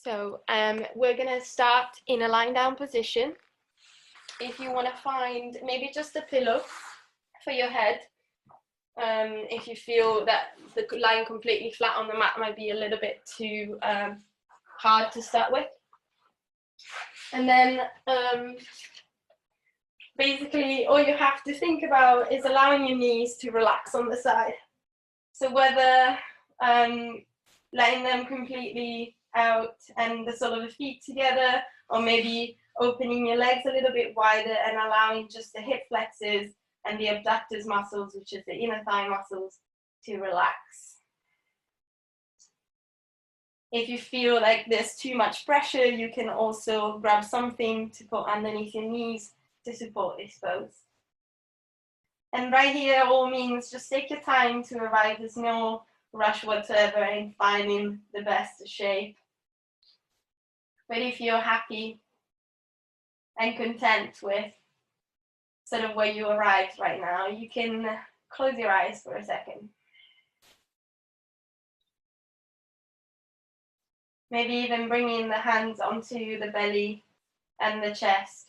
So we're going to start in a lying down position. If you want to find maybe just a pillow for your head, if you feel that the lying completely flat on the mat might be a little bit too hard to start with. And then basically all you have to think about is allowing your knees to relax on the side. So whether letting them completely out and the sole of the feet together, or maybe opening your legs a little bit wider and allowing just the hip flexors and the abductors muscles, which is the inner thigh muscles, to relax. If you feel like there's too much pressure, you can also grab something to put underneath your knees to support this pose. And right here, all means just take your time to arrive. There's no rush whatsoever in finding the best shape. But if you're happy and content with sort of where you arrived right now, you can close your eyes for a second. Maybe even bringing the hands onto the belly and the chest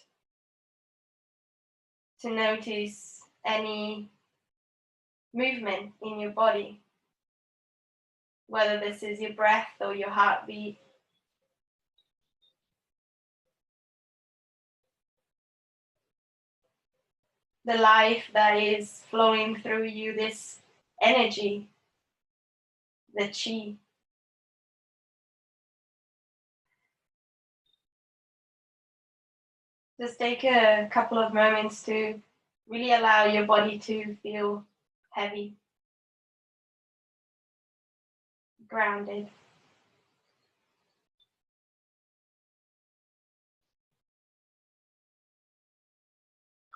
to notice any movement in your body, whether this is your breath or your heartbeat. The life that is flowing through you, this energy, the chi. Just take a couple of moments to really allow your body to feel heavy, grounded.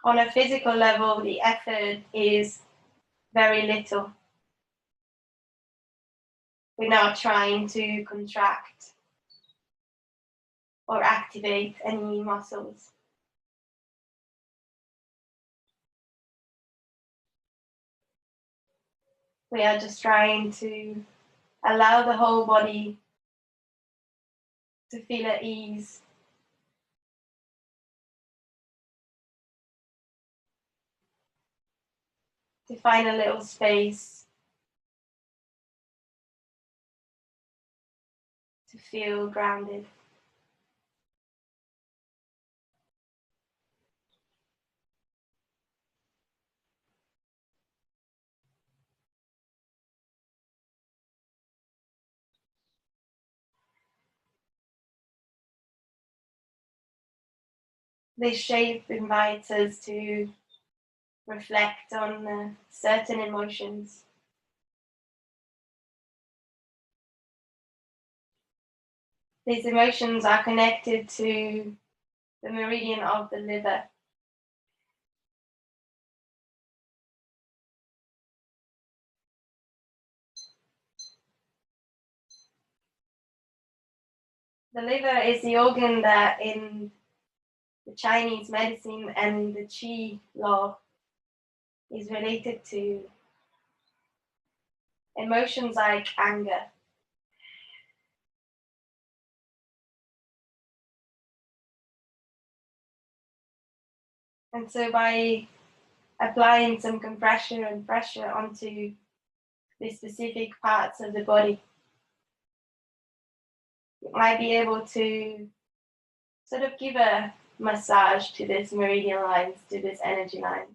On a physical level, the effort is very little. We're not trying to contract or activate any muscles. We are just trying to allow the whole body to feel at ease. To find a little space to feel grounded. This shape invites us to reflect on certain emotions. These emotions are connected to the meridian of the liver. The liver is the organ that in the Chinese medicine and the Qi law is related to emotions like anger. And so by applying some compression and pressure onto the specific parts of the body, you might be able to sort of give a massage to this meridian lines, to this energy lines.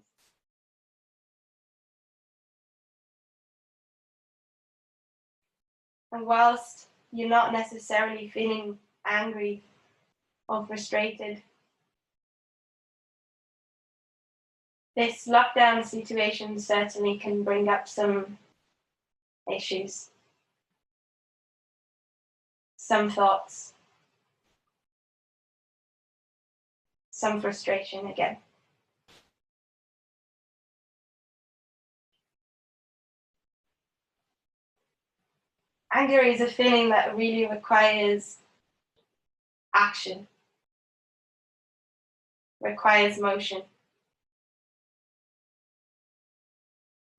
And whilst you're not necessarily feeling angry or frustrated, this lockdown situation certainly can bring up some issues, some thoughts, some frustration again. Anger is a feeling that really requires action, requires motion.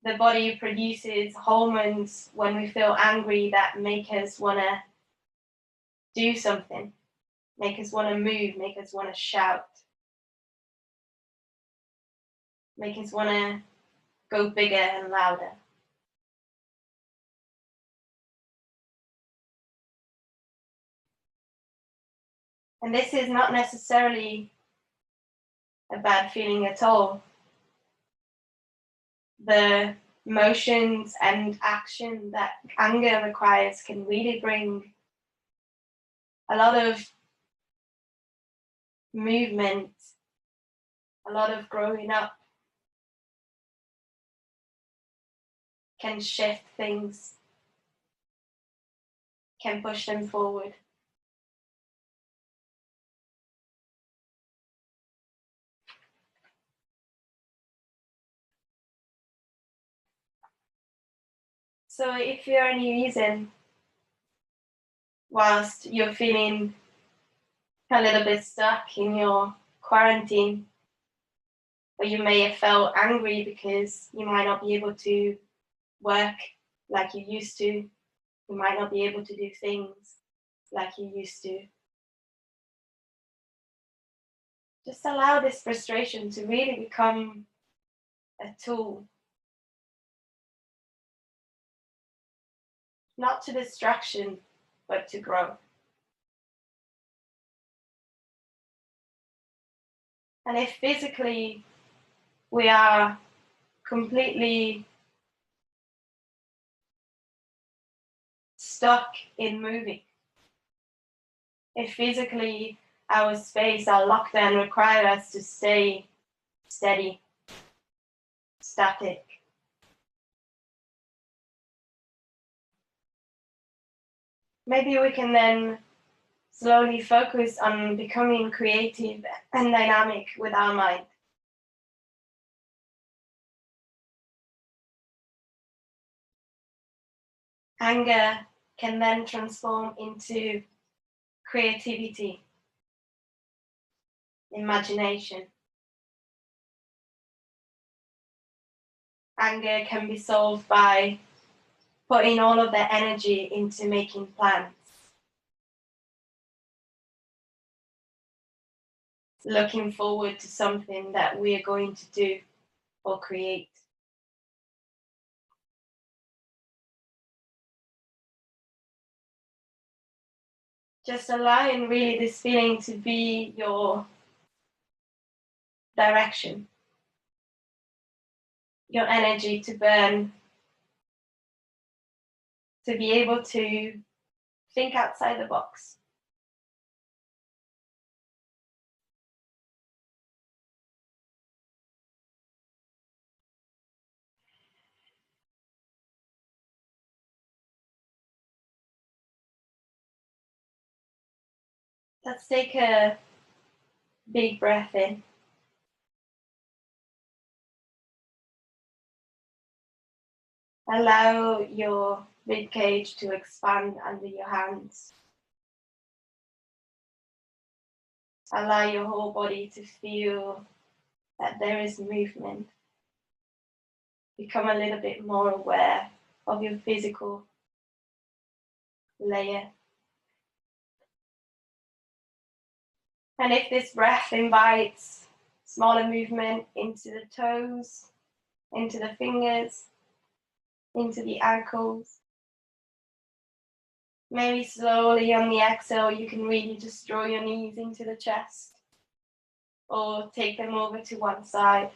The body produces hormones when we feel angry that make us want to do something, make us want to move, make us want to shout, make us want to go bigger and louder. And this is not necessarily a bad feeling at all. The motions and action that anger requires can really bring a lot of movement, a lot of growing up, can shift things, can push them forward. So if for any reason, whilst you're feeling a little bit stuck in your quarantine, or you may have felt angry because you might not be able to work like you used to, you might not be able to do things like you used to. Just allow this frustration to really become a tool, not to distraction, but to growth. And if physically we are completely stuck in moving, if physically our space, our lockdown require us to stay steady, static, maybe we can then slowly focus on becoming creative and dynamic with our mind. Anger can then transform into creativity, imagination. Anger can be solved by putting all of their energy into making plans, looking forward to something that we are going to do or create. Just allowing really this feeling to be your direction, your energy to burn, to be able to think outside the box. Let's take a big breath in. Allow your rib cage to expand under your hands. Allow your whole body to feel that there is movement. Become a little bit more aware of your physical layer. And if this breath invites smaller movement into the toes, into the fingers, into the ankles, maybe slowly on the exhale, you can really just draw your knees into the chest or take them over to one side.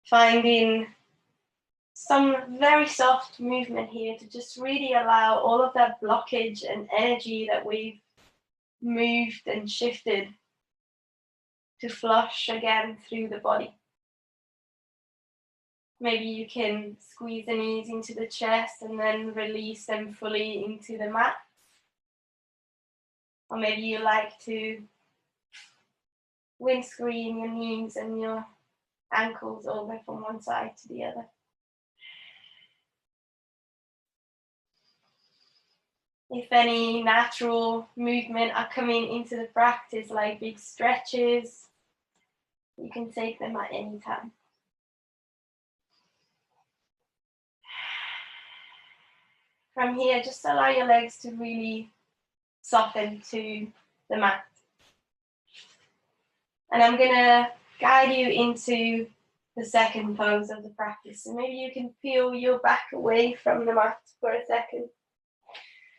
Finding some very soft movement here to just really allow all of that blockage and energy that we've moved and shifted to flush again through the body. Maybe you can squeeze the knees into the chest and then release them fully into the mat. Or maybe you like to windscreen your knees and your ankles over from one side to the other. If any natural movement are coming into the practice, like big stretches, you can take them at any time. From here, just allow your legs to really soften to the mat. And I'm gonna guide you into the second pose of the practice. So maybe you can peel your back away from the mat for a second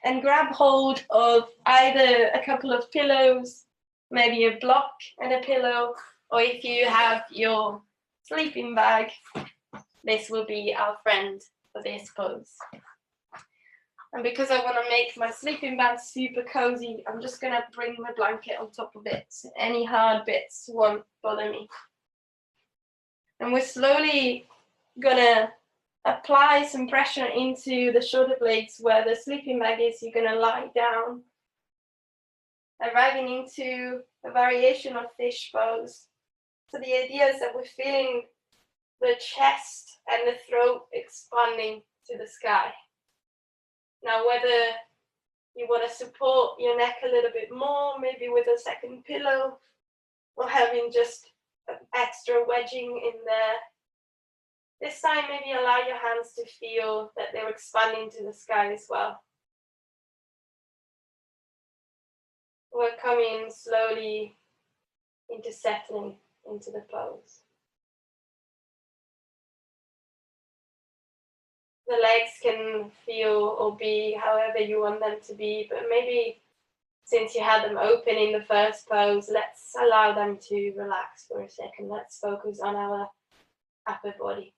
and grab hold of either a couple of pillows, maybe a block and a pillow, or if you have your sleeping bag, this will be our friend for this pose. And because I want to make my sleeping bag super cozy, I'm just going to bring my blanket on top of it. So any hard bits won't bother me. And we're slowly going to apply some pressure into the shoulder blades where the sleeping bag is. You're going to lie down, arriving into a variation of fish pose. So the idea is that we're feeling the chest and the throat expanding to the sky. Now, whether you want to support your neck a little bit more, maybe with a second pillow, or having just extra wedging in there, this time maybe allow your hands to feel that they're expanding to the sky as well. We're coming slowly into settling into the pose. The legs can feel or be however you want them to be, but maybe since you had them open in the first pose, let's allow them to relax for a second. Let's focus on our upper body.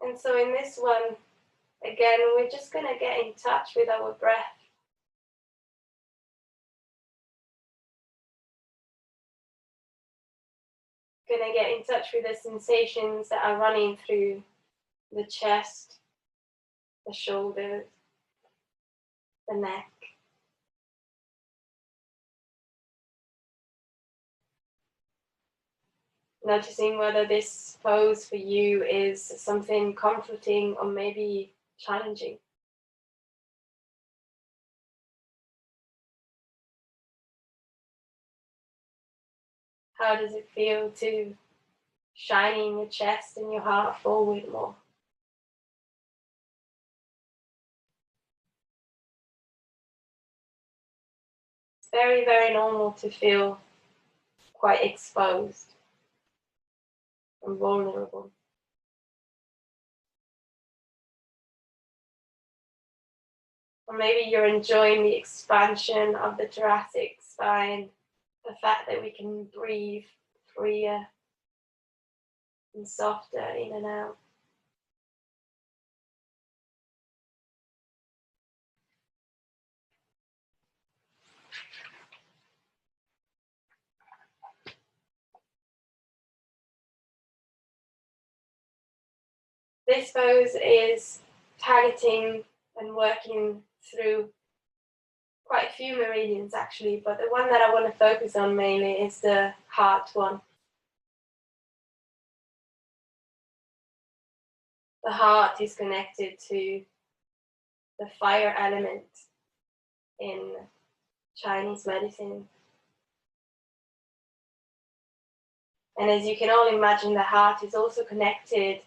And so in this one, again, we're just going to get in touch with our breath. Going to get in touch with the sensations that are running through the chest, the shoulders, the neck. Noticing whether this pose for you is something comforting or maybe challenging. How does it feel to shining your chest and your heart forward more? It's very, very normal to feel quite exposed and vulnerable. Or maybe you're enjoying the expansion of the thoracic spine, the fact that we can breathe freer and softer in and out. This pose is targeting and working through quite a few meridians actually, but the one that I want to focus on mainly is the heart one. The heart is connected to the fire element in Chinese medicine. And as you can all imagine, the heart is also connected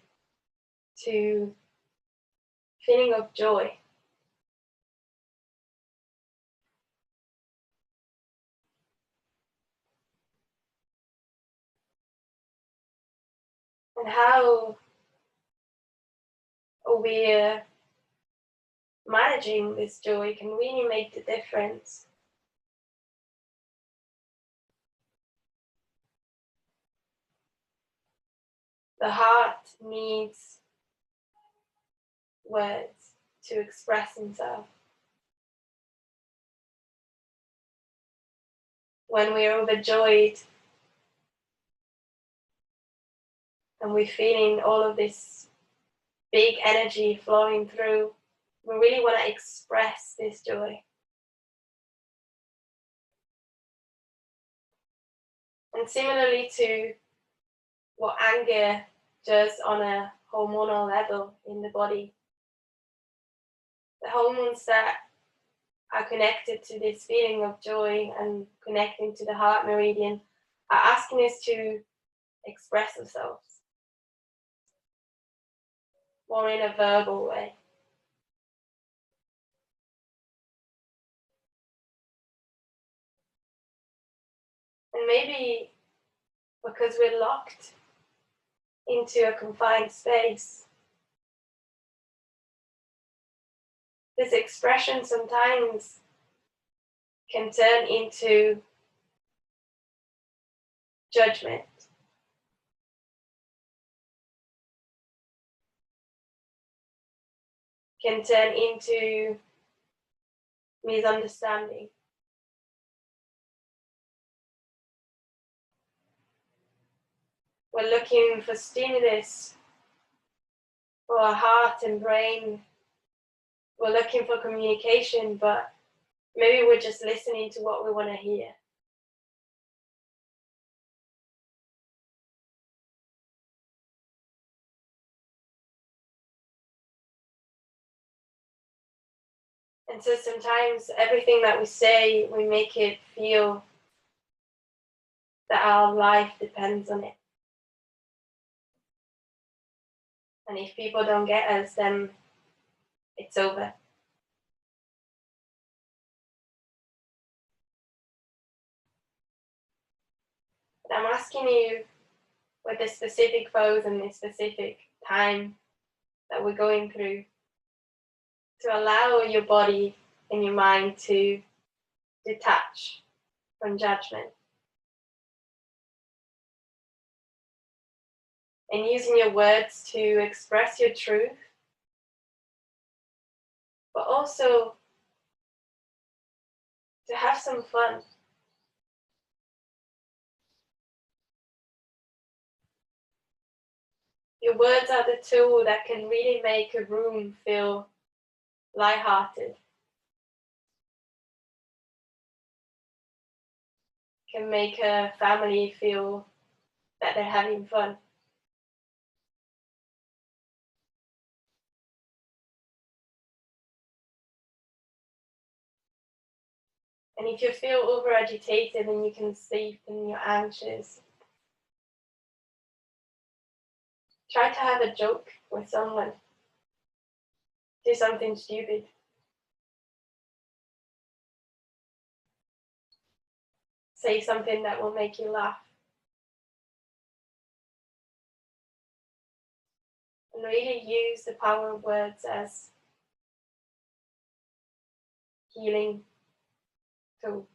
to feeling of joy. And how we're managing this joy can really make the difference. The heart needs words to express himself. When we're overjoyed and we're feeling all of this big energy flowing through, we really want to express this joy. And similarly to what anger does on a hormonal level in the body, the hormones that are connected to this feeling of joy and connecting to the heart meridian are asking us to express ourselves more in a verbal way. And maybe because we're locked into a confined space, this expression sometimes can turn into judgment, can turn into misunderstanding. We're looking for stimulus for our heart and brain. We're looking for communication, but maybe we're just listening to what we want to hear. And so sometimes everything that we say, we make it feel that our life depends on it. And if people don't get us, then it's over. But I'm asking you, with this specific pose and this specific time that we're going through, to allow your body and your mind to detach from judgment. And using your words to express your truth, but also to have some fun. Your words are the tool that can really make a room feel lighthearted. Can make a family feel that they're having fun. And if you feel over agitated and you can sleep and you're anxious, try to have a joke with someone. Do something stupid. Say something that will make you laugh. And really use the power of words as healing tool.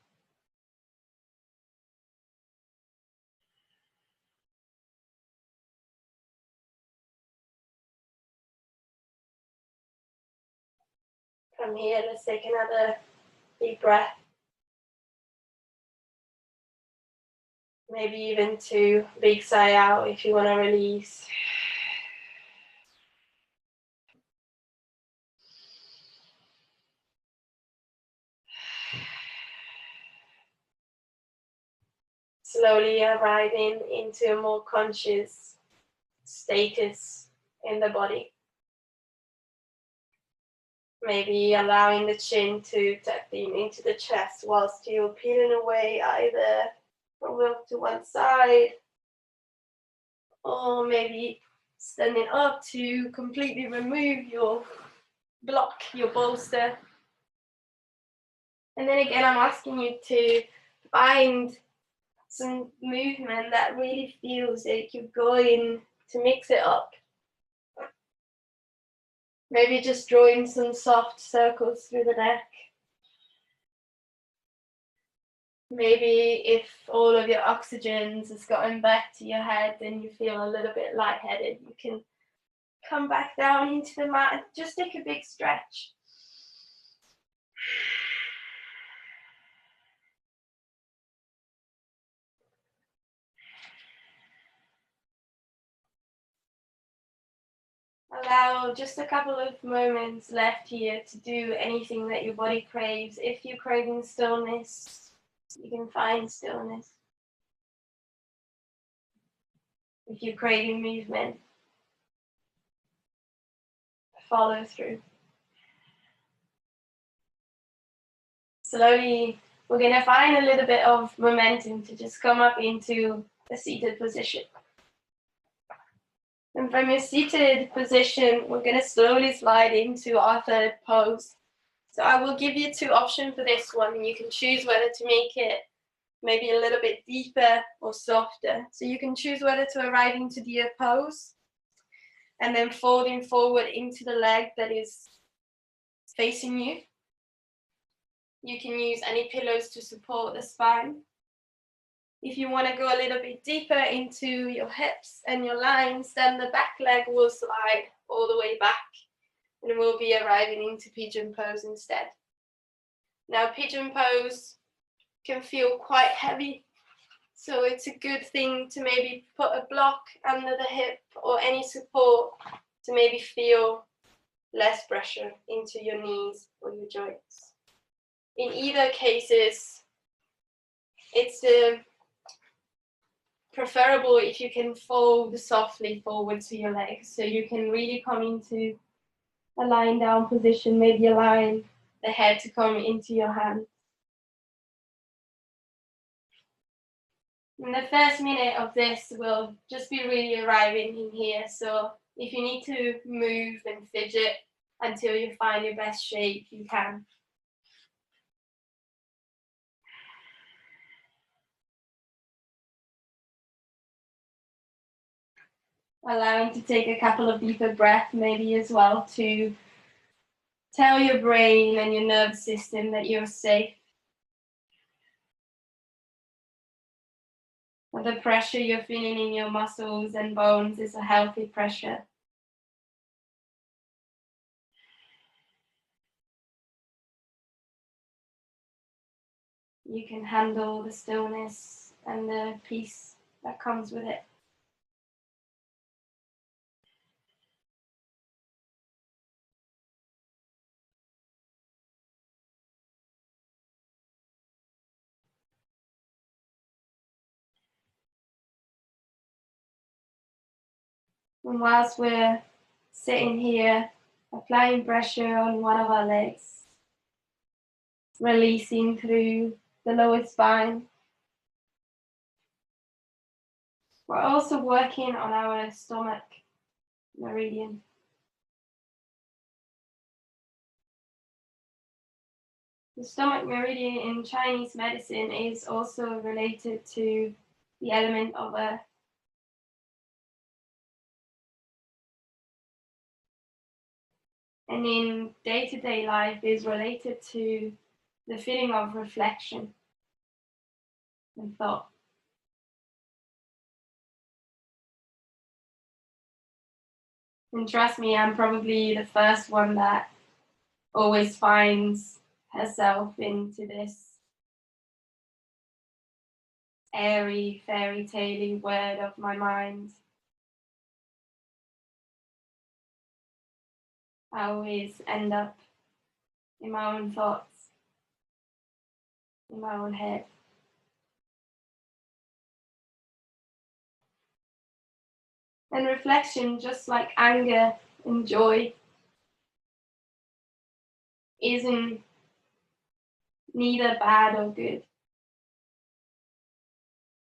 From here, let's take another deep breath. Maybe even 2 big sigh out if you want to release. Slowly arriving into a more conscious status in the body. Maybe allowing the chin to tuck in into the chest whilst you're peeling away either from to one side, or maybe standing up to completely remove your block, your bolster. And then again, I'm asking you to find some movement that really feels like you're going to mix it up. Maybe just drawing some soft circles through the neck. Maybe if all of your oxygen has gotten back to your head and you feel a little bit lightheaded, you can come back down into the mat and just take a big stretch. Allow just a couple of moments left here to do anything that your body craves. If you're craving stillness, you can find stillness. If you're craving movement, follow through. Slowly, we're going to find a little bit of momentum to just come up into a seated position. And from your seated position, we're going to slowly slide into our third pose. So I will give you two options for this one, and you can choose whether to make it maybe a little bit deeper or softer. So you can choose whether to arrive into the pose and then folding forward into the leg that is facing you. You can use any pillows to support the spine. If you want to go a little bit deeper into your hips and your lines, then the back leg will slide all the way back and we'll be arriving into pigeon pose instead. Now, pigeon pose can feel quite heavy, so it's a good thing to maybe put a block under the hip or any support to maybe feel less pressure into your knees or your joints. In either cases, it's preferable if you can fold softly forward to your legs, so you can really come into a lying down position, maybe align the head to come into your hands. In the first minute of this, we'll just be really arriving in here, so if you need to move and fidget until you find your best shape, you can. Allowing to take a couple of deeper breaths maybe as well to tell your brain and your nervous system that you're safe. That the pressure you're feeling in your muscles and bones is a healthy pressure. You can handle the stillness and the peace that comes with it. And whilst we're sitting here, applying pressure on one of our legs, releasing through the lower spine, we're also working on our stomach meridian. The stomach meridian in Chinese medicine is also related to the element of earth. And in day-to-day life is related to the feeling of reflection and thought. And trust me, I'm probably the first one that always finds herself into this airy, fairy tale world of my mind. I always end up in my own thoughts, in my own head. And reflection, just like anger and joy, isn't neither bad or good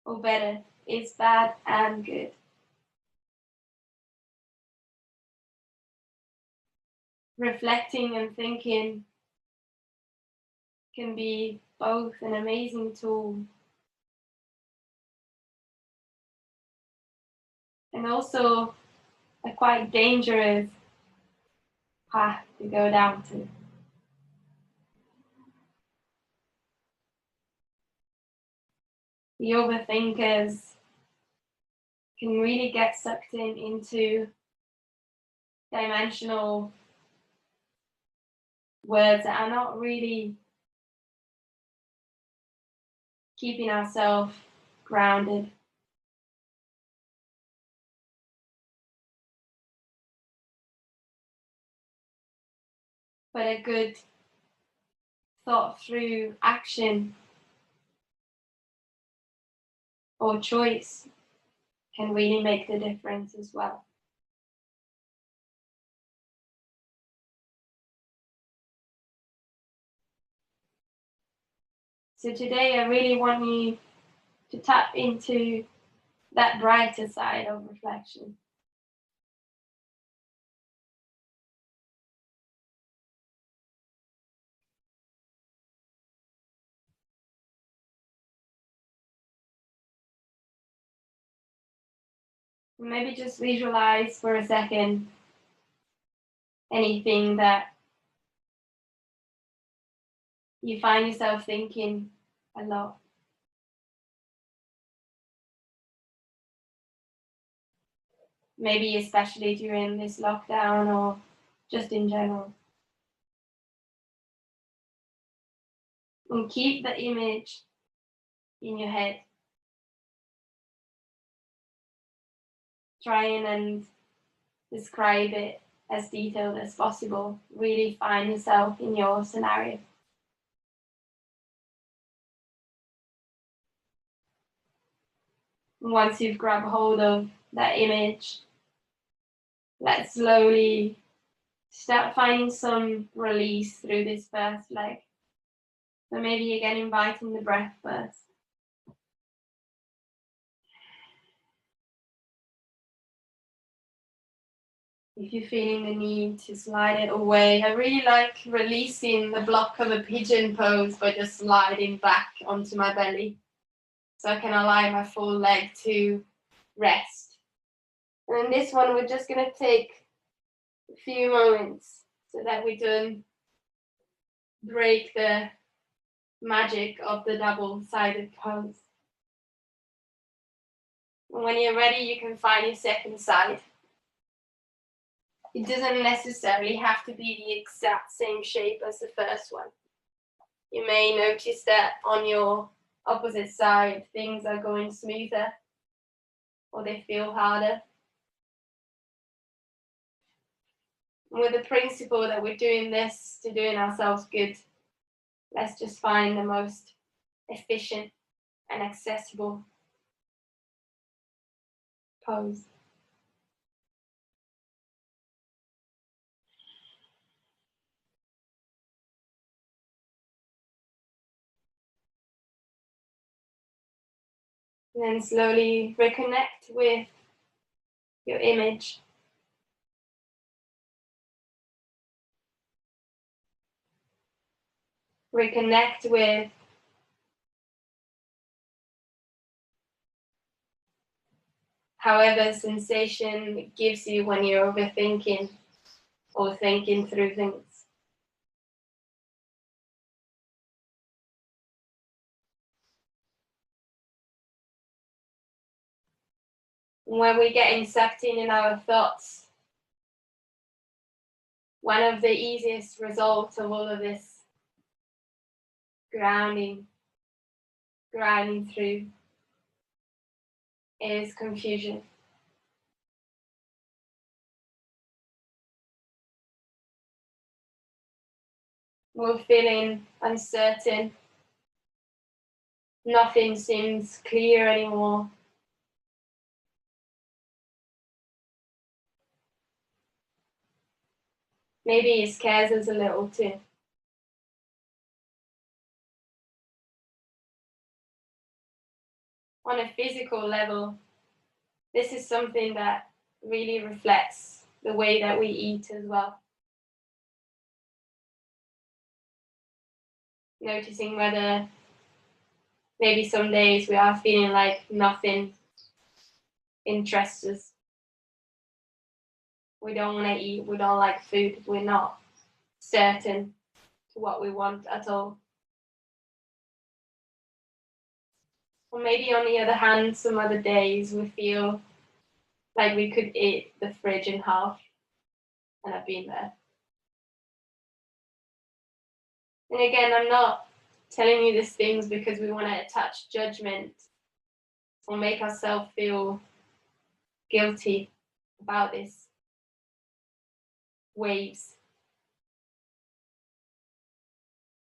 or better. It's bad and good. Reflecting and thinking can be both an amazing tool and also a quite dangerous path to go down to. The overthinkers can really get sucked into dimensional words that are not really keeping ourselves grounded. But a good thought through action or choice can really make the difference as well. So today I really want you to tap into that brighter side of reflection. Maybe just visualize for a second anything that you find yourself thinking a lot. Maybe especially during this lockdown or just in general. And keep the image in your head. Trying and describe it as detailed as possible. Really find yourself in your scenario. Once you've grabbed hold of that image, let's slowly start finding some release through this first leg. So maybe again inviting the breath first. If you're feeling the need to slide it away, I really like releasing the block of a pigeon pose by just sliding back onto my belly. So I can allow my full leg to rest. And in this one, we're just going to take a few moments so that we don't break the magic of the double-sided pose. And when you're ready, you can find your second side. It doesn't necessarily have to be the exact same shape as the first one. You may notice that on your opposite side, things are going smoother or they feel harder. And with the principle that we're doing this to doing ourselves good, let's just find the most efficient and accessible pose. And then slowly reconnect with your image. Reconnect with however sensation it gives you when you're overthinking or thinking through things. When we're getting sucked in our thoughts, one of the easiest results of all of this grounding through is confusion. We're feeling uncertain. Nothing seems clear anymore. Maybe it scares us a little too. On a physical level, this is something that really reflects the way that we eat as well. Noticing whether maybe some days we are feeling like nothing interests us. We don't want to eat, we don't like food, we're not certain to what we want at all. Or maybe on the other hand, some other days we feel like we could eat the fridge in half, and I've been there. And again, I'm not telling you these things because we want to attach judgment or make ourselves feel guilty about these waves,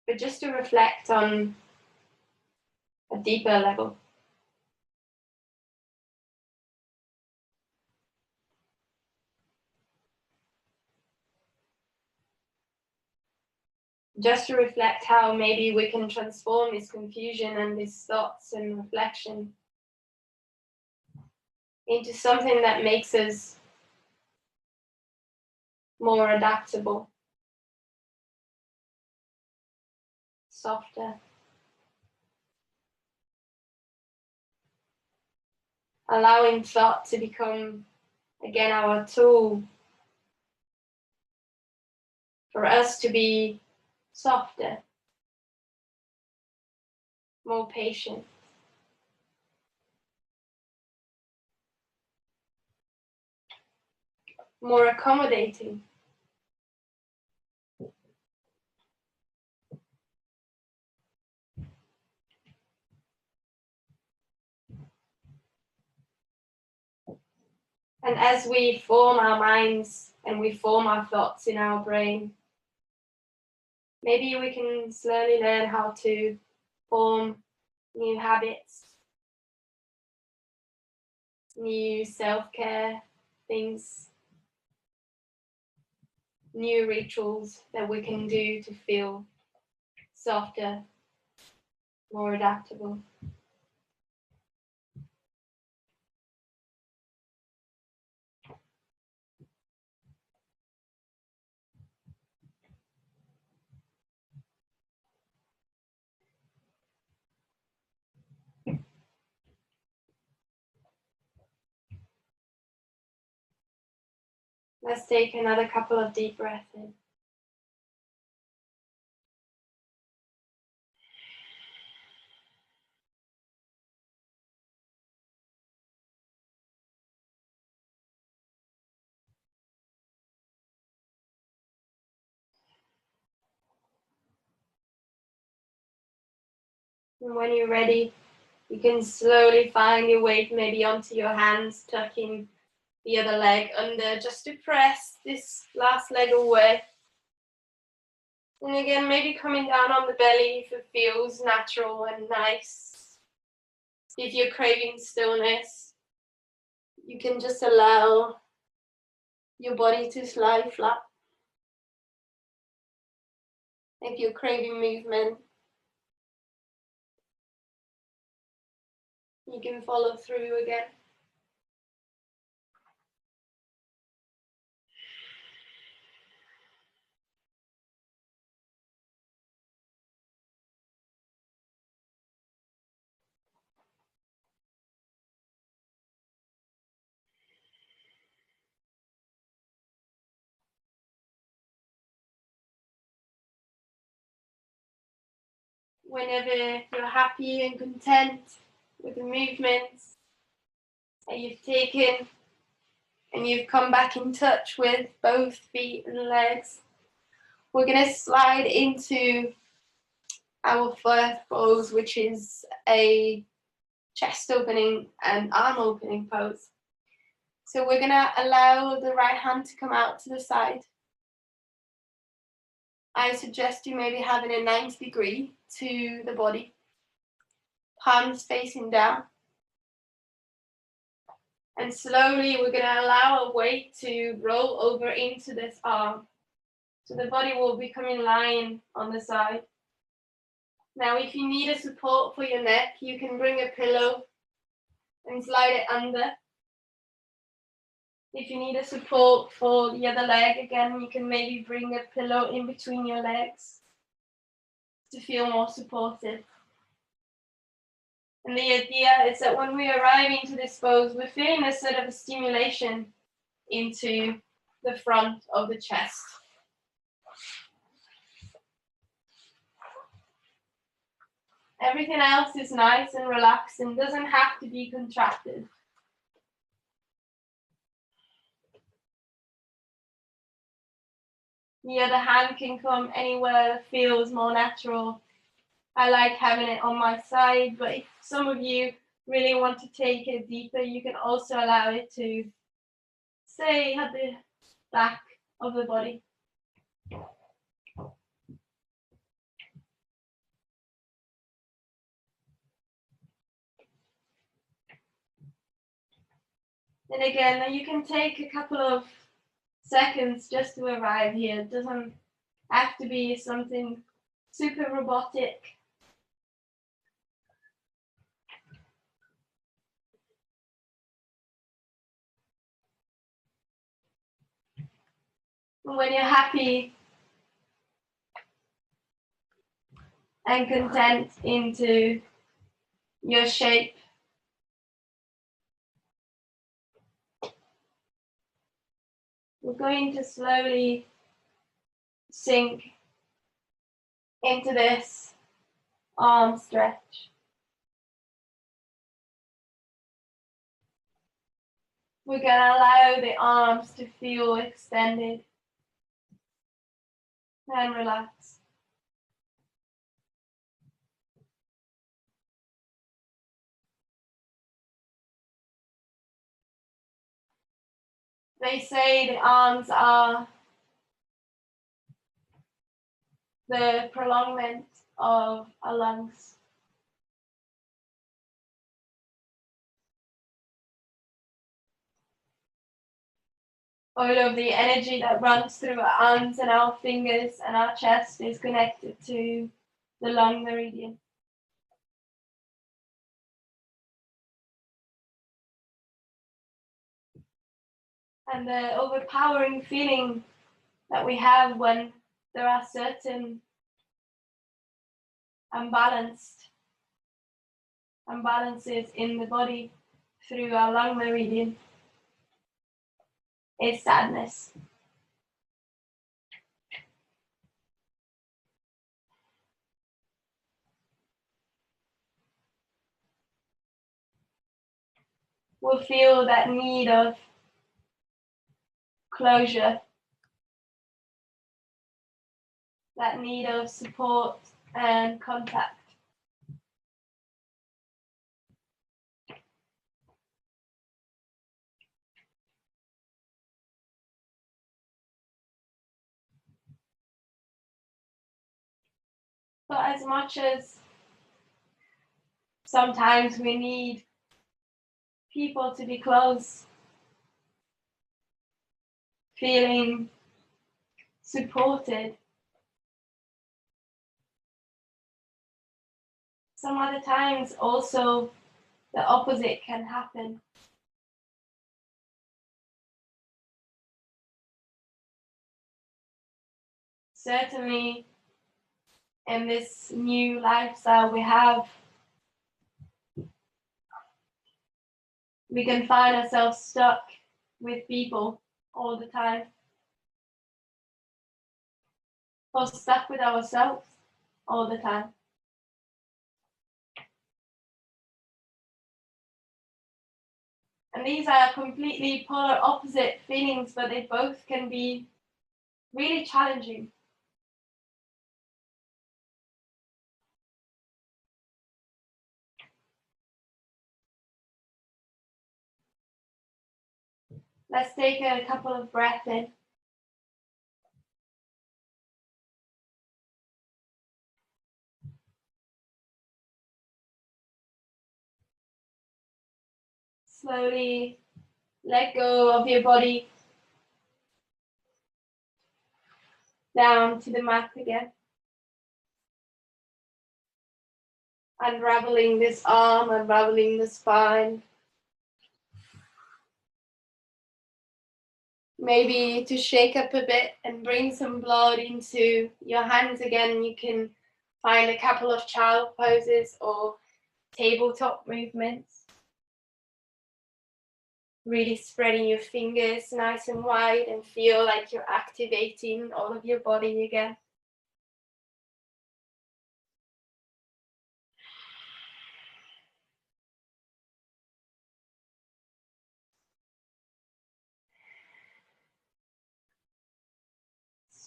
but just to reflect on a deeper level. Just to reflect how maybe we can transform this confusion and these thoughts and reflection into something that makes us more adaptable, softer, allowing thought to become, again, our tool for us to be softer, more patient, more accommodating. And as we form our minds and we form our thoughts in our brain, maybe we can slowly learn how to form new habits, new self-care things, new rituals that we can do to feel softer, more adaptable. Let's take another couple of deep breaths in. And when you're ready, you can slowly find your weight maybe onto your hands, tucking the other leg under just to press this last leg away. And again, maybe coming down on the belly if it feels natural and nice. If you're craving stillness, you can just allow your body to lie flat. If you're craving movement, you can follow through again. Whenever you're happy and content with the movements that you've taken and you've come back in touch with both feet and legs, we're going to slide into our first pose, which is a chest opening and arm opening pose. So we're going to allow the right hand to come out to the side. I suggest you maybe having a 90-degree to the body, palms facing down. And slowly we're going to allow our weight to roll over into this arm. So the body will become in line on the side. Now if you need a support for your neck, you can bring a pillow and slide it under. If you need a support for the other leg, again, you can maybe bring a pillow in between your legs to feel more supported. And the idea is that when we arrive into this pose, we're feeling a sort of a stimulation into the front of the chest. Everything else is nice and relaxed and doesn't have to be contracted. The other hand can come anywhere that feels more natural. I like having it on my side, but if some of you really want to take it deeper, you can also allow it to stay at the back of the body. And again, you can take a couple of seconds just to arrive here. It doesn't have to be something super robotic. And when you're happy and content into your shape, we're going to slowly sink into this arm stretch. We're going to allow the arms to feel extended and relaxed. They say the arms are the prolongment of our lungs. All of the energy that runs through our arms and our fingers and our chest is connected to the lung meridian. And the overpowering feeling that we have when there are certain imbalances in the body through our lung meridian is sadness. We'll feel that need of closure, that need of support and contact. But as much as sometimes we need people to be close, feeling supported, some other times also the opposite can happen. Certainly in this new lifestyle we have, we can find ourselves stuck with people all the time, or stuck with ourselves all the time. And these are completely polar opposite feelings, but they both can be really challenging. Let's take a couple of breaths in. Slowly let go of your body down to the mat again. Unraveling this arm, unraveling the spine. Maybe to shake up a bit and bring some blood into your hands again, you can find a couple of child poses or tabletop movements. Really spreading your fingers nice and wide and feel like you're activating all of your body again.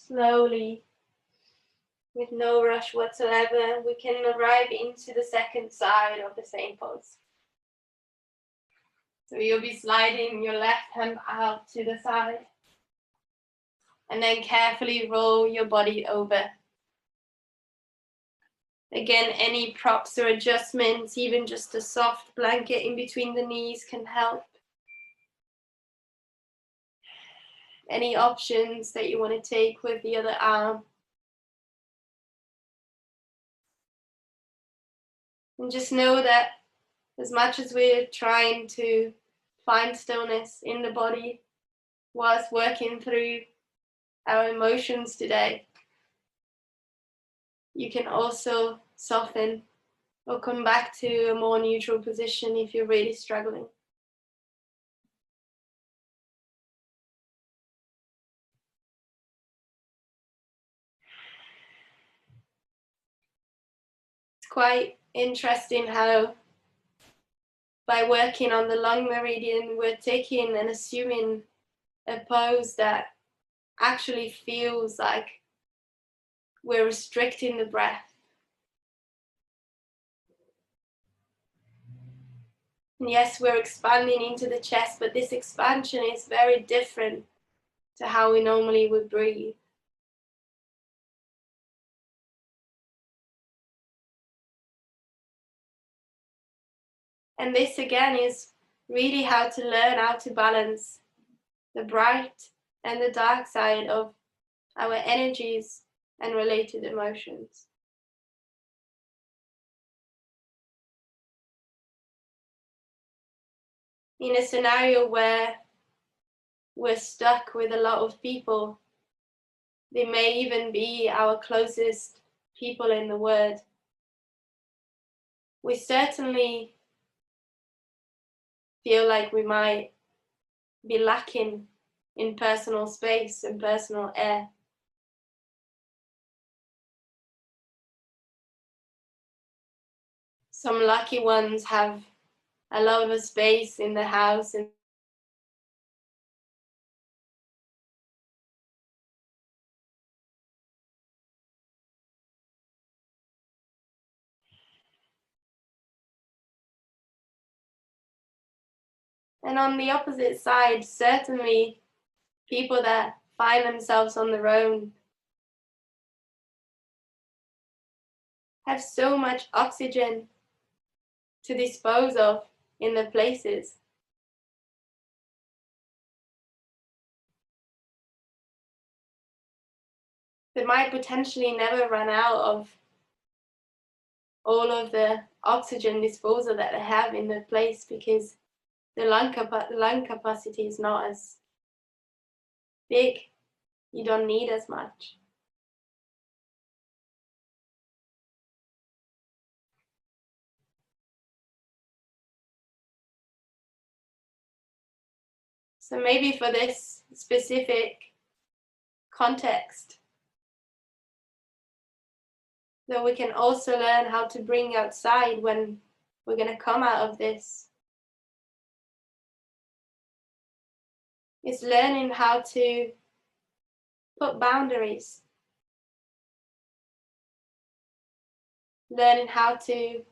Slowly, with no rush whatsoever, we can arrive into the second side of the same pose. So you'll be sliding your left hand out to the side and then carefully roll your body over. Again, any props or adjustments, even just a soft blanket in between the knees can help. Any options that you want to take with the other arm. And just know that as much as we're trying to find stillness in the body whilst working through our emotions today, you can also soften or come back to a more neutral position if you're really struggling. quite interesting how by working on the lung meridian, we're taking and assuming a pose that actually feels like we're restricting the breath. And yes, we're expanding into the chest, but this expansion is very different to how we normally would breathe. And this again is really how to learn how to balance the bright and the dark side of our energies and related emotions. In a scenario where we're stuck with a lot of people, they may even be our closest people in the world, we certainly feel like we might be lacking in personal space and personal air. Some lucky ones have a lot of space in the house and on the opposite side, certainly people that find themselves on their own have so much oxygen to dispose of in their places. They might potentially never run out of all of the oxygen disposal that they have in their place because the lung capacity is not as big. You don't need as much. So maybe for this specific context, that we can also learn how to bring outside when we're going to come out of this. It's learning how to put boundaries, learning how to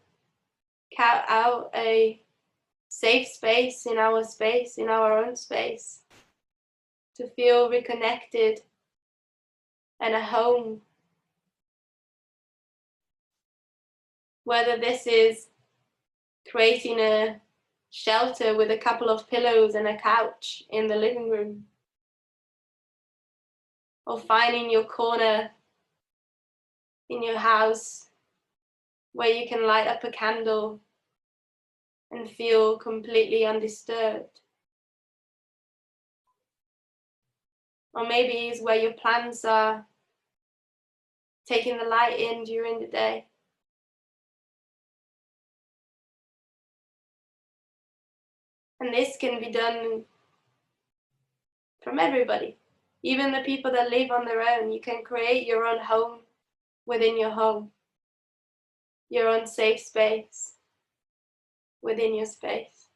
carve out a safe space, in our own space, to feel reconnected and a home. Whether this is creating a shelter with a couple of pillows and a couch in the living room, or finding your corner in your house where you can light up a candle and feel completely undisturbed. Or maybe it's where your plants are, taking the light in during the day. And this can be done from everybody, even the people that live on their own. You can create your own home within your home, your own safe space within your space.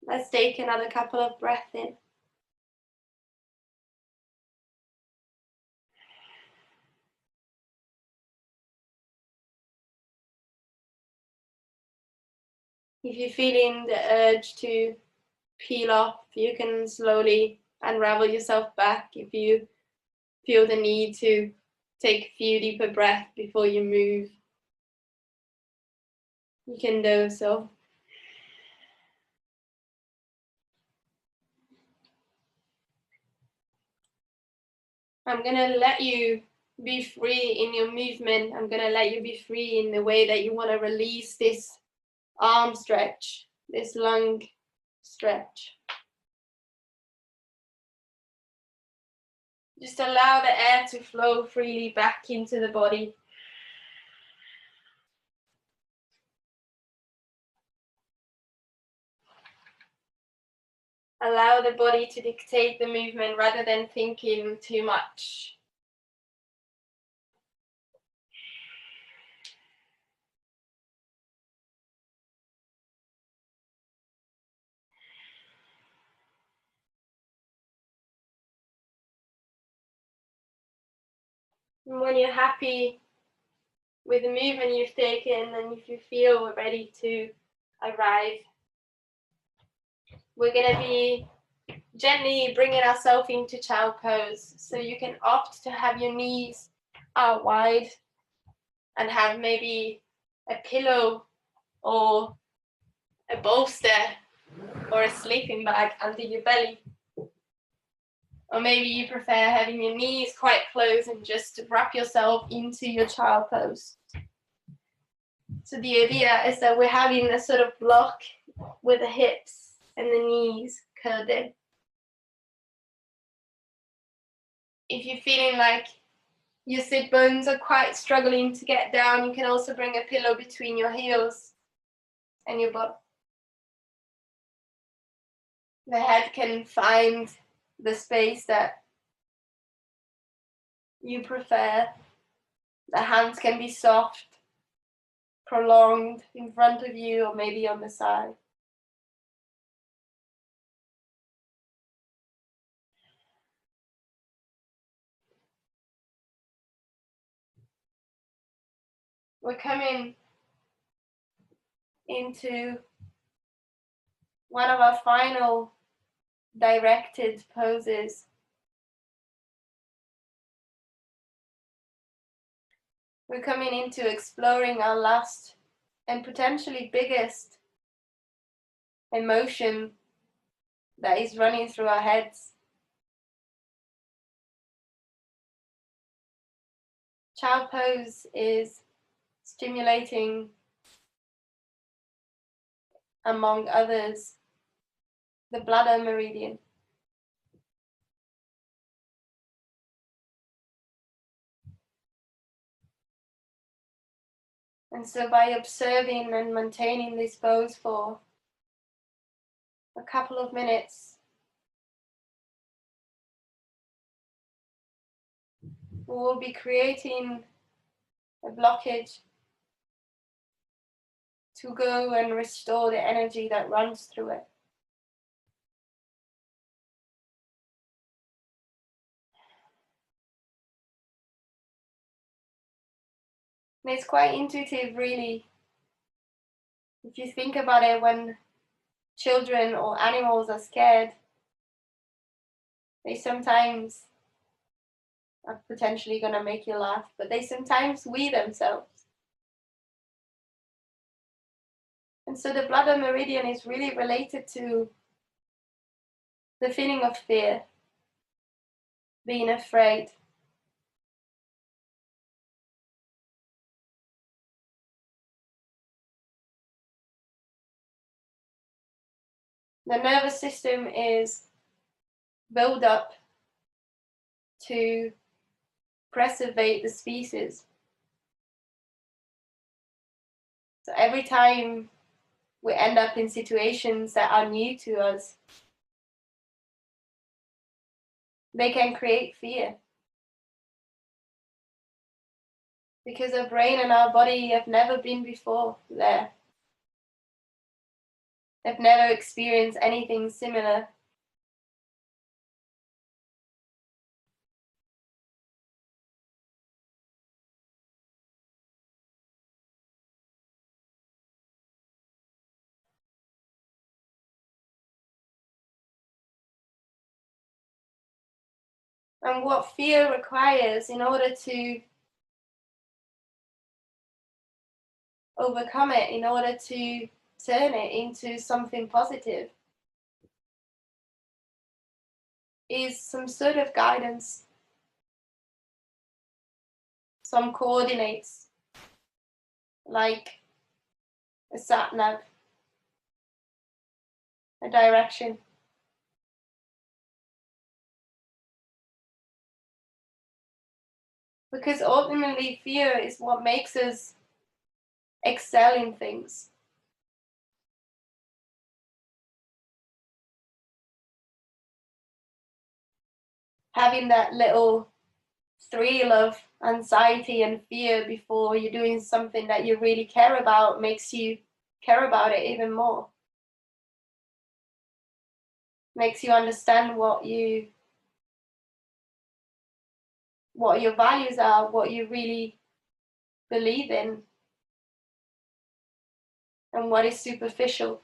Let's take another couple of breaths in. If you're feeling the urge to peel off, you can slowly unravel yourself back. If you feel the need to take a few deeper breaths before you move, you can do so. I'm going to let you be free in your movement. I'm going to let you be free in the way that you want to release this arm stretch, this lung stretch. Just allow the air to flow freely back into the body. Allow the body to dictate the movement rather than thinking too much. And when you're happy with the movement you've taken, and if you feel we're ready to arrive, we're going to be gently bringing ourselves into child pose. So you can opt to have your knees out wide and have maybe a pillow or a bolster or a sleeping bag under your belly. Or maybe you prefer having your knees quite close and just wrap yourself into your child pose. So the idea is that we're having a sort of block with the hips and the knees curled in. If you're feeling like your sit bones are quite struggling to get down, you can also bring a pillow between your heels and your butt. The head can find the space that you prefer. The hands can be soft, prolonged in front of you or maybe on the side. We're coming into one of our final directed poses. We're coming into exploring our last and potentially biggest emotion that is running through our heads. Child pose is stimulating, among others, the bladder meridian. And so by observing and maintaining this pose for a couple of minutes, we will be creating a blockage to go and restore the energy that runs through it. And it's quite intuitive, really. If you think about it, when children or animals are scared, they sometimes are potentially going to make you laugh, but they sometimes wee themselves. And so the bladder meridian is really related to the feeling of fear, being afraid. The nervous system is built up to preserve the species. So every time we end up in situations that are new to us, they can create fear. Because our brain and our body have never been before there. They've never experienced anything similar. And what fear requires in order to overcome it, in order to turn it into something positive, is some sort of guidance, some coordinates, like a sat nav, a direction. Because ultimately, fear is what makes us excel in things. having that little thrill of anxiety and fear before you're doing something that you really care about makes you care about it even more. Makes you understand what your values are, what you really believe in, and what is superficial.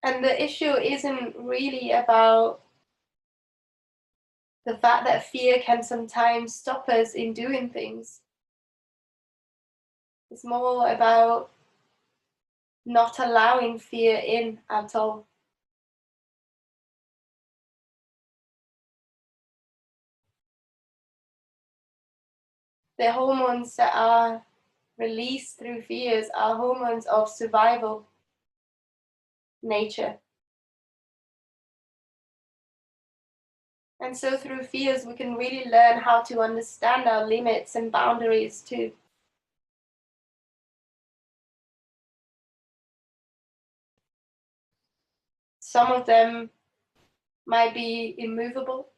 And the issue isn't really about the fact that fear can sometimes stop us in doing things. It's more about not allowing fear in at all. The hormones that are released through fears are hormones of survival nature. And so through fears, we can really learn how to understand our limits and boundaries too. Some of them might be immovable.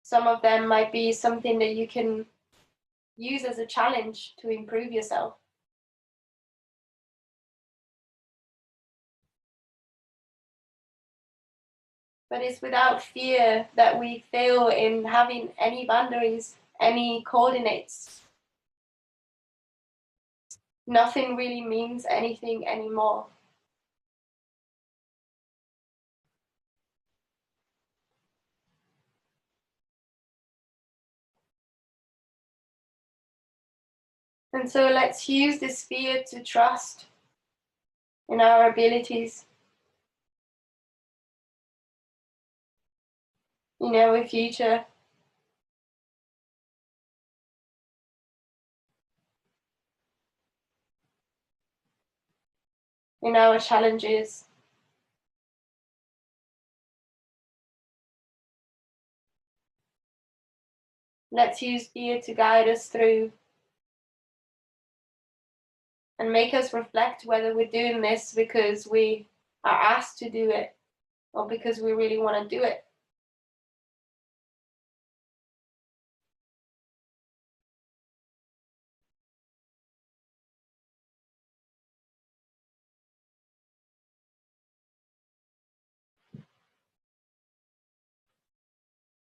Some of them might be something that you can use as a challenge to improve yourself. But it's without fear that we fail in having any boundaries, any coordinates. Nothing really means anything anymore. And so let's use this fear to trust in our abilities, in our future. In our challenges. Let's use fear to guide us through and make us reflect whether we're doing this because we are asked to do it or because we really want to do it.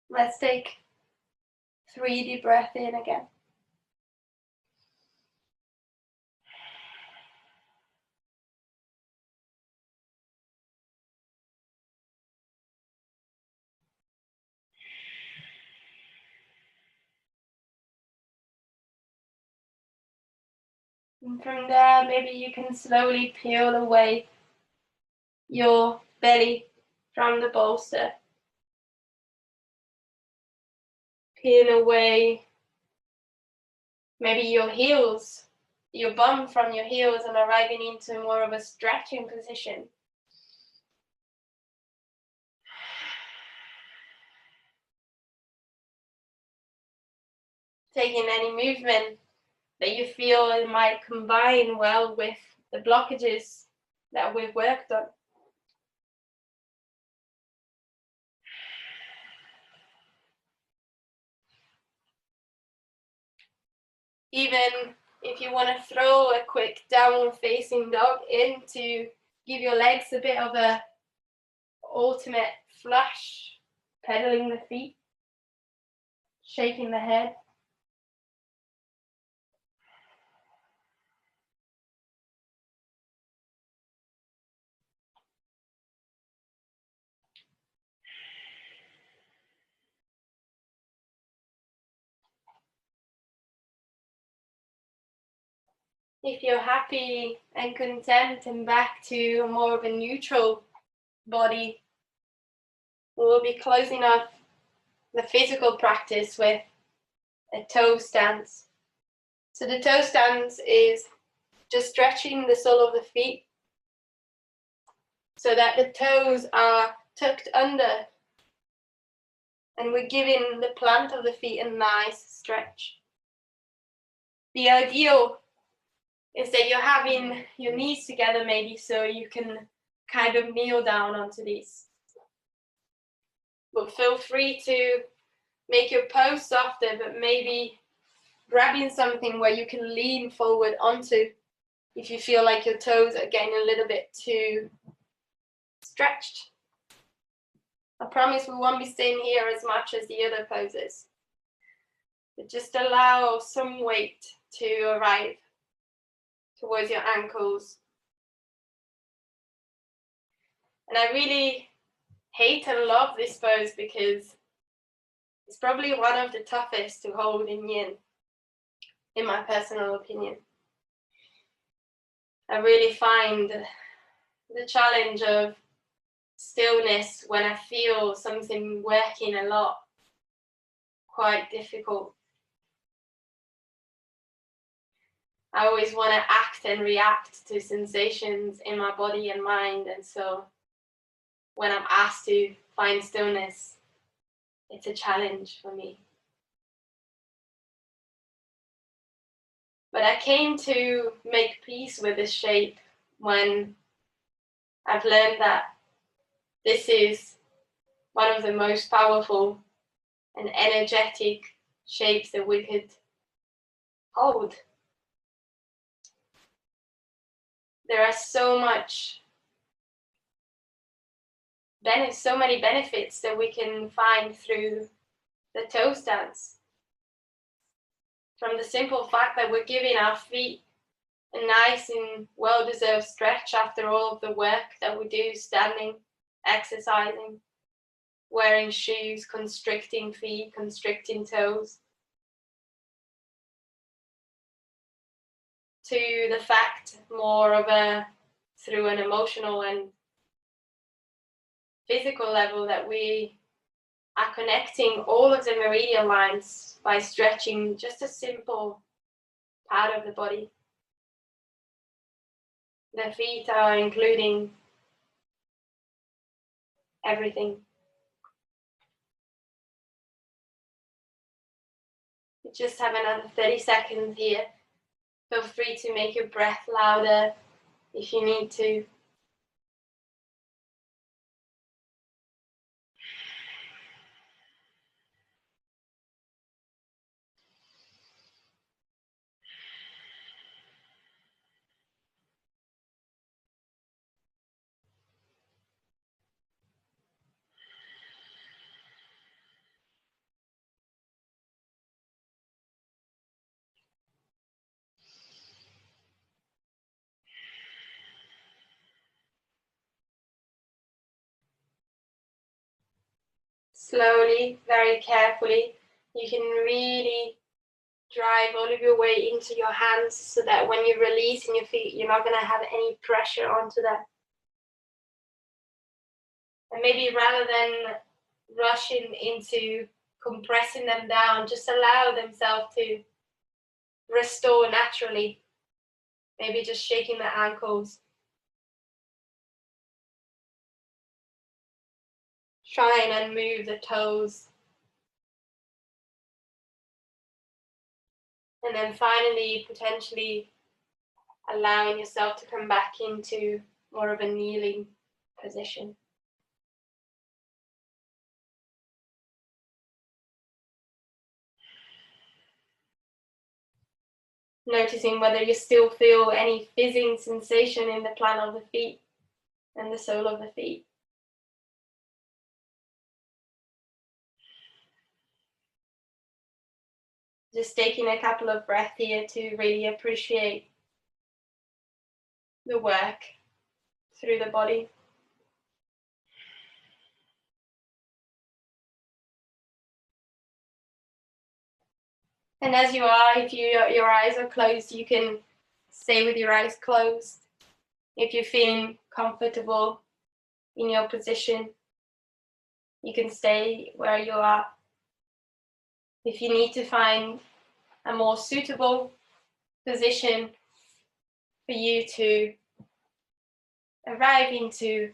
Let's take 3 deep breaths in again. And from there, maybe you can slowly peel away your belly from the bolster. Peel away maybe your heels, your bum from your heels, and arriving into more of a stretching position. Taking any movement that you feel it might combine well with the blockages that we've worked on. Even if you want to throw a quick downward facing dog in to give your legs a bit of a ultimate flush, pedaling the feet, shaking the head. If you're happy and content and back to more of a neutral body, we'll be closing off the physical practice with a toe stance. So the toe stance is just stretching the sole of the feet so that the toes are tucked under, and we're giving the plant of the feet a nice stretch. The ideal is that you're having your knees together maybe so you can kind of kneel down onto these. But feel free to make your pose softer, but maybe grabbing something where you can lean forward onto if you feel like your toes are getting a little bit too stretched. I promise we won't be staying here as much as the other poses. But just allow some weight to arrive towards your ankles. And I really hate and love this pose because it's probably one of the toughest to hold in Yin, in my personal opinion. I really find the challenge of stillness when I feel something working a lot quite difficult. I always want to act and react to sensations in my body and mind, and so when I'm asked to find stillness, it's a challenge for me. But I came to make peace with this shape when I've learned that this is one of the most powerful and energetic shapes that we could hold. There are so many benefits that we can find through the toe stance. From the simple fact that we're giving our feet a nice and well-deserved stretch after all of the work that we do standing, exercising, wearing shoes, constricting feet, constricting toes, to the fact more of a through an emotional and physical level that we are connecting all of the meridian lines by stretching just a simple part of the body. The feet are including everything. We just have another 30 seconds here. Feel free to make your breath louder if you need to. Slowly, very carefully, you can really drive all of your weight into your hands so that when you're releasing your feet, you're not going to have any pressure onto them. And maybe rather than rushing into compressing them down, just allow themselves to restore naturally. Maybe just shaking the ankles. Try and unmove the toes. And then finally, potentially allowing yourself to come back into more of a kneeling position. Noticing whether you still feel any fizzing sensation in the plant of the feet and the sole of the feet. Just taking a couple of breaths here to really appreciate the work through the body. And as you are, if your eyes are closed, you can stay with your eyes closed. If you're feeling comfortable in your position, you can stay where you are. If you need to find a more suitable position for you to arrive into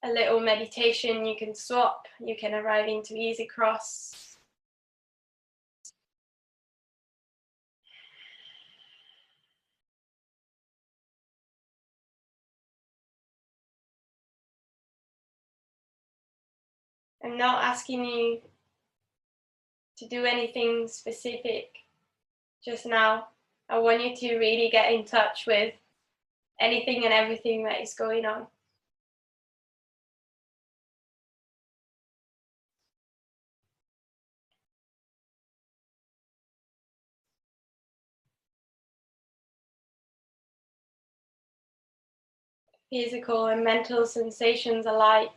a little meditation, you can swap, you can arrive into easy cross. I'm not asking you to do anything specific just now. I want you to really get in touch with anything and everything that is going on. Physical and mental sensations alike.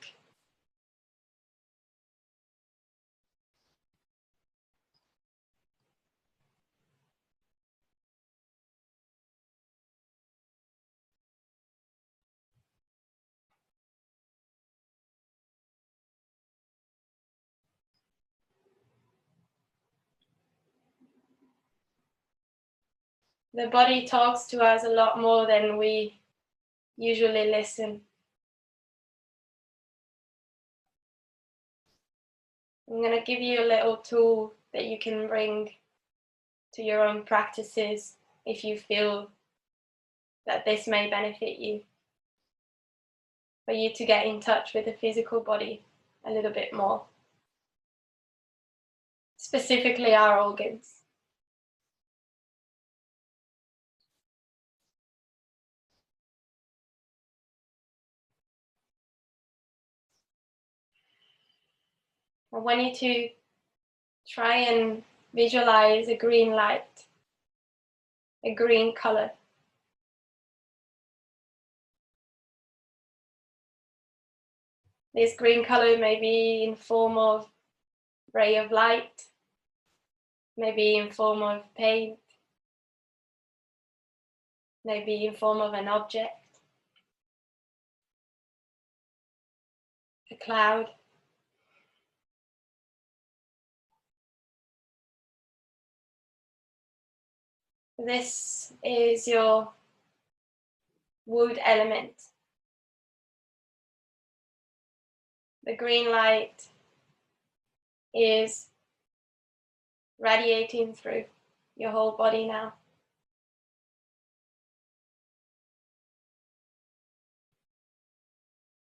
The body talks to us a lot more than we usually listen. I'm going to give you a little tool that you can bring to your own practices if you feel that this may benefit you. For you to get in touch with the physical body a little bit more. Specifically our organs. I want you to try and visualize a green light, a green color. This green color may be in form of ray of light, maybe in form of paint, maybe in form of an object, a cloud. This is your wood element. The green light is radiating through your whole body now.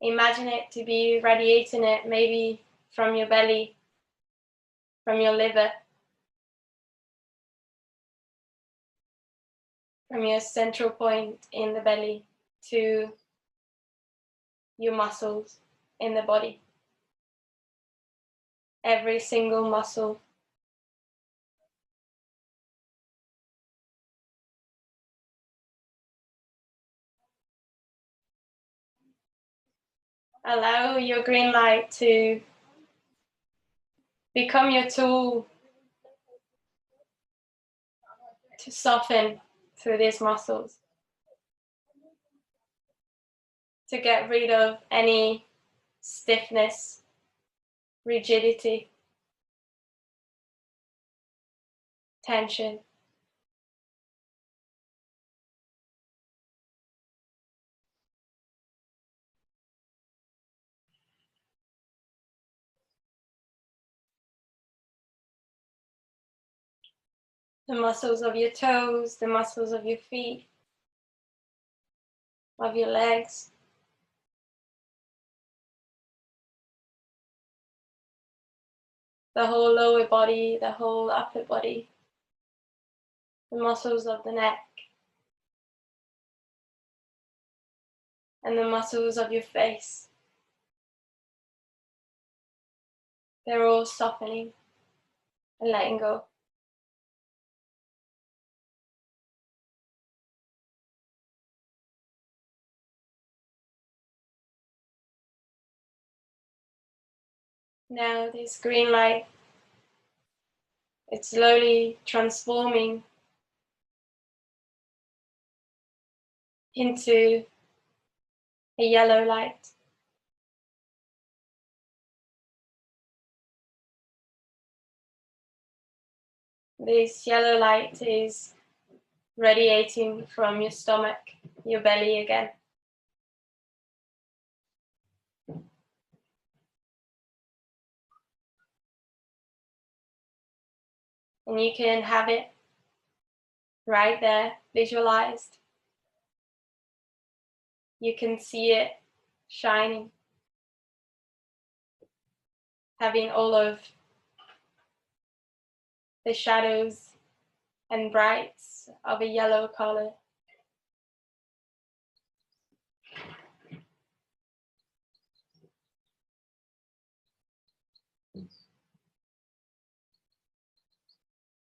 Imagine it to be radiating it maybe from your belly, from your liver, from your central point in the belly to your muscles in the body. Every single muscle. Allow your green light to become your tool to soften through these muscles, to get rid of any stiffness, rigidity, tension. The muscles of your toes, the muscles of your feet, of your legs. The whole lower body, the whole upper body, the muscles of the neck, and the muscles of your face. They're all softening and letting go. Now this green light, it's slowly transforming into a yellow light. This yellow light is radiating from your stomach, your belly again. And you can have it right there, visualized. You can see it shining. having all of the shadows and brights of a yellow color.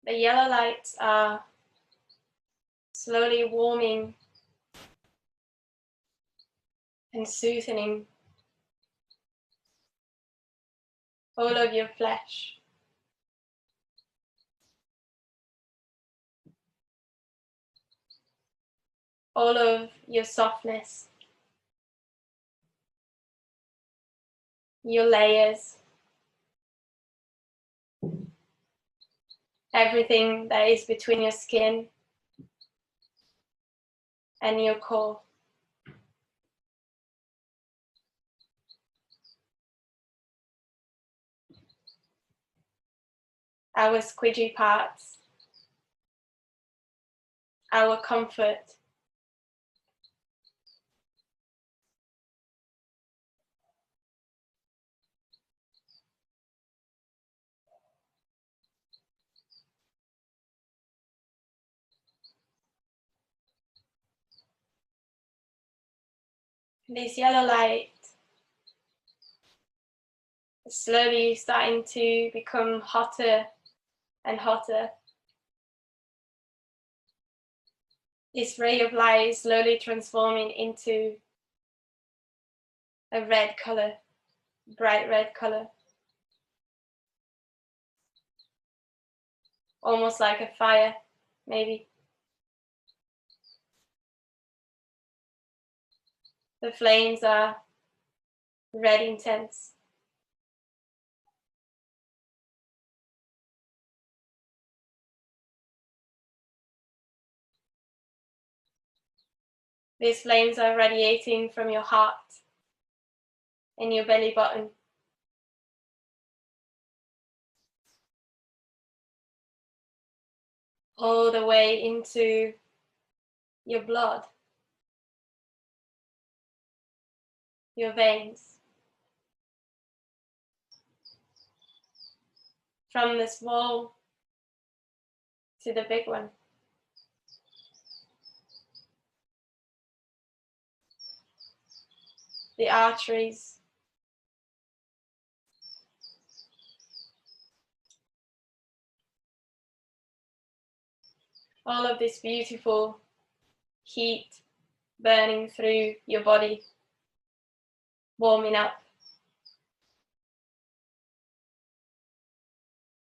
The yellow lights are slowly warming and soothing all of your flesh. All of your softness, your layers, everything that is between your skin and your core. Our squidgy parts, our comfort, this yellow light is slowly starting to become hotter and hotter. This ray of light is slowly transforming into a red color, bright red color, almost like a fire, maybe. The flames are red intense. These flames are radiating from your heart and your belly button, all the way into your blood, your veins. From the small to the big one. The arteries, all of this beautiful heat burning through your body, warming up,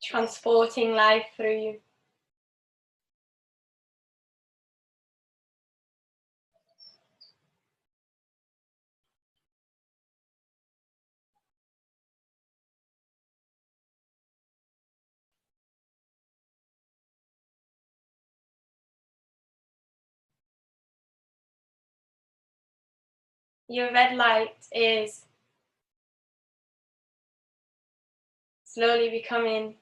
transporting life through you. Your red light is slowly becoming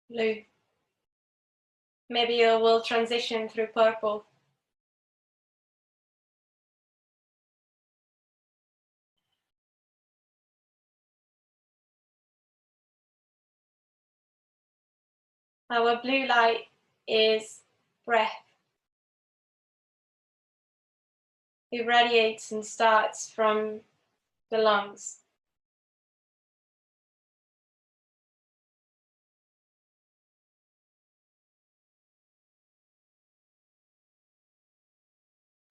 blue. Maybe it will transition through purple. Our blue light is breath. It radiates and starts from the lungs.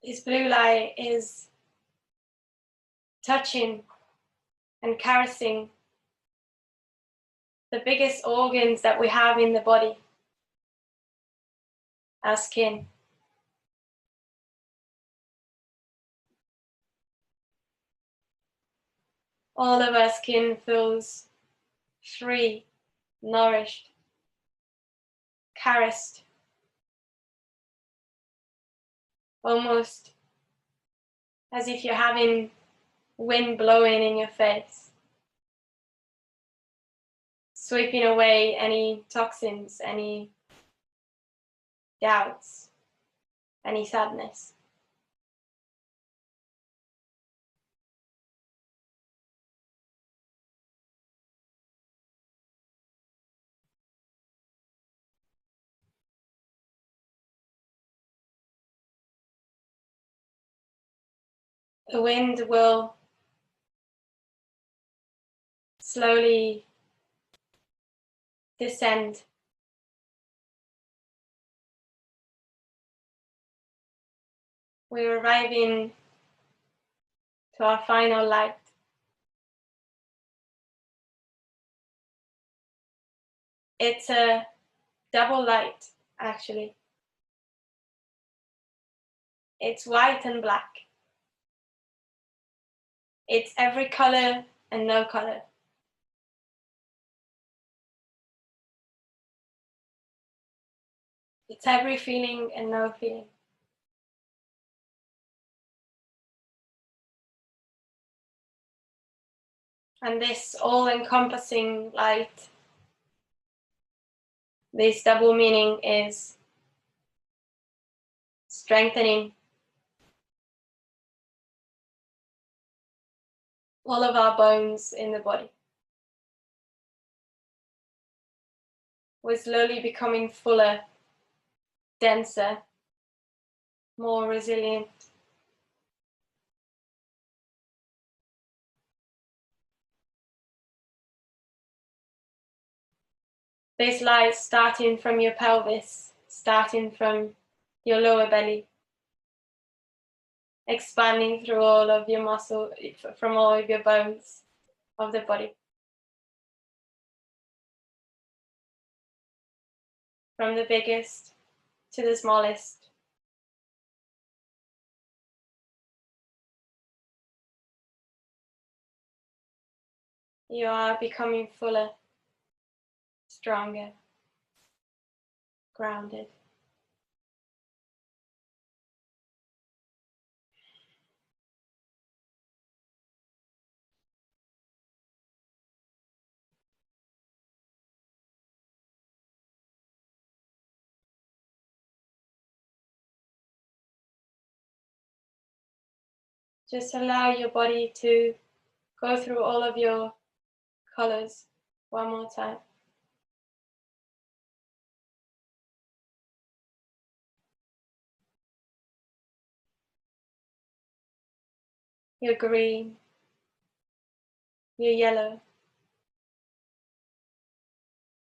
This blue light is touching and caressing the biggest organs that we have in the body, our skin. All of our skin feels free, nourished, caressed, almost as if you're having wind blowing in your face, sweeping away any toxins, any doubts, any sadness. The wind will slowly descend. We're arriving to our final light. It's a double light, actually. It's white and black. It's every color and no color. It's every feeling and no feeling. And this all-encompassing light, this double meaning is strengthening all of our bones in the body. We're slowly becoming fuller, denser, more resilient. This light starting from your pelvis, starting from your lower belly, expanding through all of your muscle, from all of your bones of the body. From the biggest to the smallest. You are becoming fuller, stronger, grounded. Just allow your body to go through all of your colors one more time. Your green, your yellow,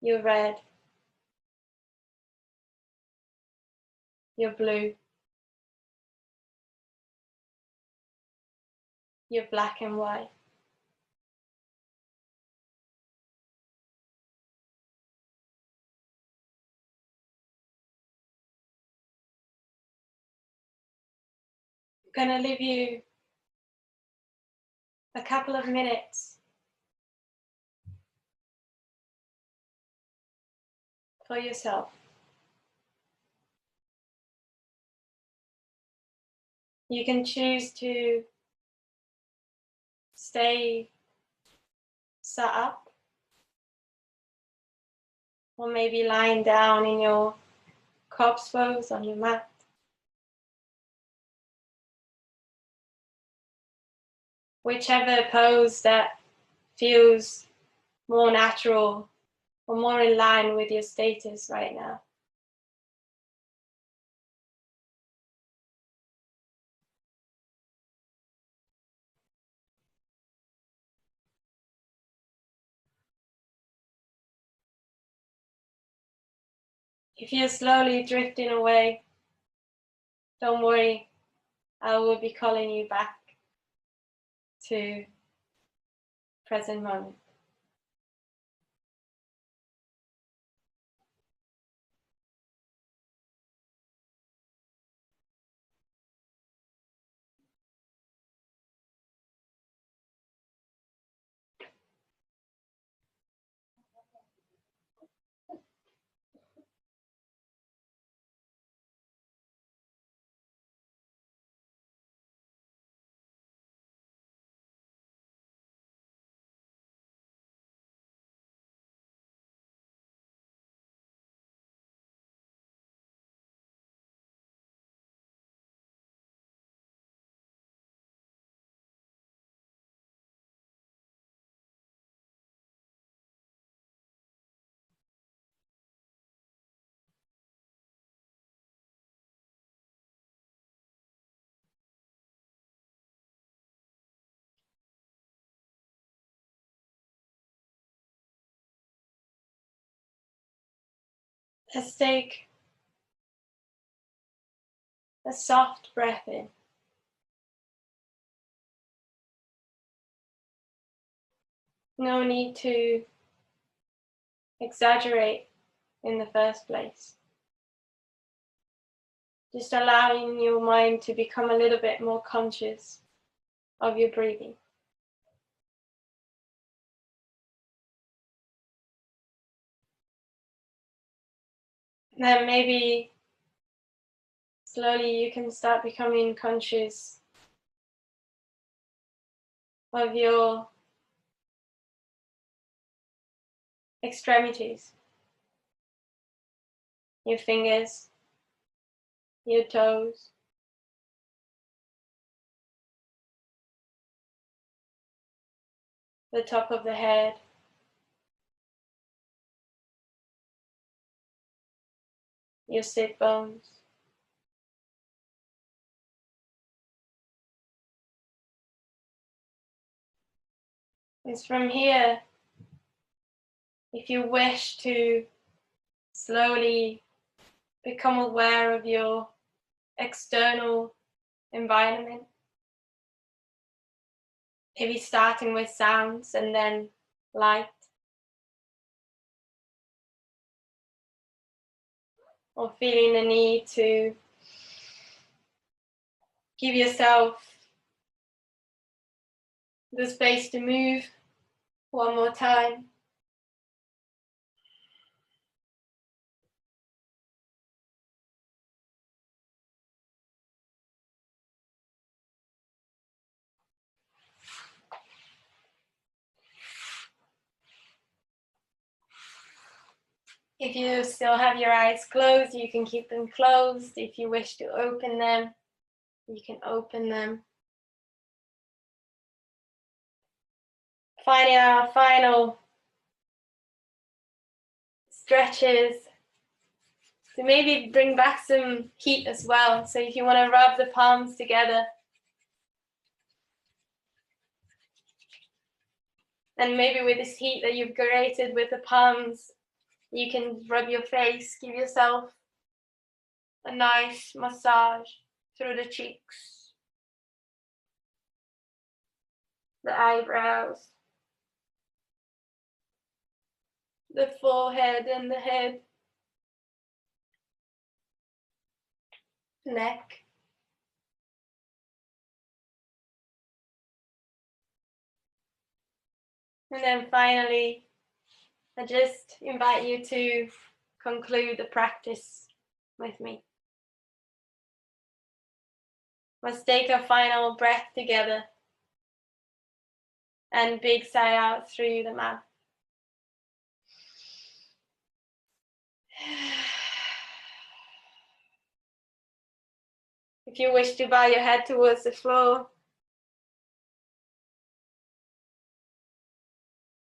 your red, your blue, your black and white. I'm going to leave you a couple of minutes for yourself. You can choose to stay sat up, or maybe lying down in your corpse pose on your mat. Whichever pose that feels more natural or more in line with your status right now. If you're slowly drifting away, don't worry, I will be calling you back to present moment. Let's take a soft breath in. No need to exaggerate in the first place. Just allowing your mind to become a little bit more conscious of your breathing. Then maybe slowly you can start becoming conscious of your extremities, your fingers, your toes, the top of the head, your sit bones. It's from here, if you wish to slowly become aware of your external environment, maybe starting with sounds and then light, or feeling the need to give yourself the space to move one more time. If you still have your eyes closed, you can keep them closed. If you wish to open them, you can open them. Finding our final stretches to maybe bring back some heat as well. So if you want to rub the palms together, and maybe with this heat that you've created with the palms, you can rub your face, give yourself a nice massage through the cheeks, the eyebrows, the forehead and the head, neck. And then finally, I just invite you to conclude the practice with me. Let's take a final breath together and big sigh out through the mouth. If you wish to bow your head towards the floor,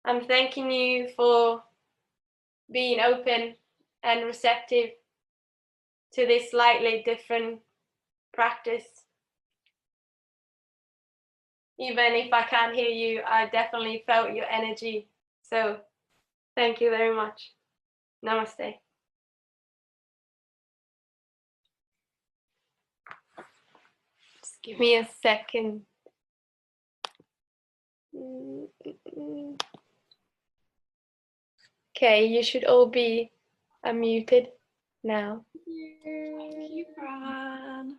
I'm thanking you for being open and receptive to this slightly different practice. Even if I can't hear you, I definitely felt your energy. So thank you very much. Namaste. Just give me a second. Okay, you should all be unmuted now. Thank you, Fran.